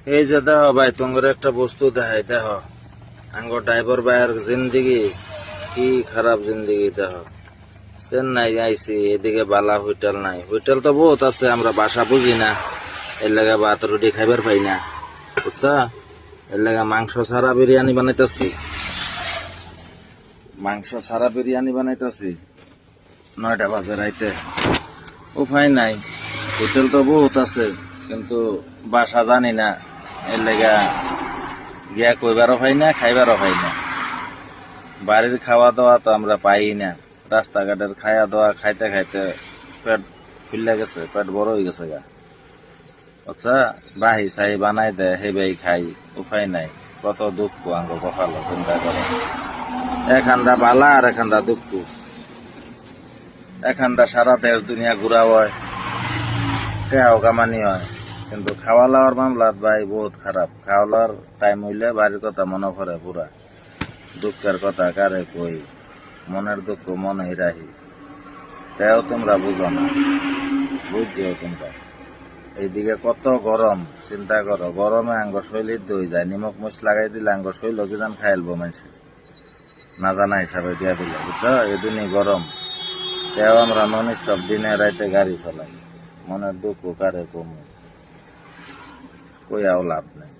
এই যে দেখো ভাই, তোমার একটা বস্তু দেখাই, দেখো আঙ্গ ড্রাইভার ভাইয়ের জিন্দিগি কি খারাপ জিন্দিগি। দেখো চেন্নাই আইসি, এদিকে বালা হোটেল নাই। হোটেল তো বহুত আছে, আমরা বাসা বুঝি না, এর লেগে ভাত রুটি খাইবার পাই না, বুঝছা। এর লেগে মাংস ছাড়া বিরিয়ানি বানাইতেছি, মাংস ছাড়া বিরিয়ানি বানাইতেছি 9টা বাজে রাইতে। উপায় নাই, হোটেল তো বহুত আছে কিন্তু বাসা জানি না, এর লেগা গিয়া কইবারও পাই না, খাইবারও পাই না। বাড়ির খাওয়া দাওয়া তো আমরা পাই না, রাস্তাঘাটের খাওয়া দাওয়া খাইতে খাইতে পেট ফুলে গেছে, পেট বড় হয়ে গেছে গা, বুঝছা। বাহি সাহি বানাই দেয়, হেবাই খাই, উপায় নাই। কত দুঃখ আঙ্গ কপালো, চিন্তা করো। এখানটা বালা আর এখানটা দুঃখ। এখানটা সারা দেশ দুনিয়া ঘুরা হয়, টেহাও কামানি হয়, কিন্তু খাওয়া লাওয়ার মামলাত ভাই বহুত খারাপ। খাওয়া লাওয়ার টাইম হইলে বাড়ির কথা মনে পড়ে পুরা। দুঃখের কথা কারে কই, মনের দুঃখ মনেই রাহি। তেও তোমরা বুঝো না, বুঝছিও তোমরা। এইদিকে কত গরম, চিন্তা করো। গরমে আঙ্গ শৈলীর দই যায়, নিমক মুচ লাগাই দিলে আঙ্গ শৈল কি যান খাইলবো মানুষে, না জানা হিসাবে দিয়া দিলে, বুঝছো। এদিনই গরম, তেও আমরা নন স্টপ দিনে রাইতে গাড়ি চালাই। মনের দুঃখ কারে কমু, কইয়াও লাভ নেই।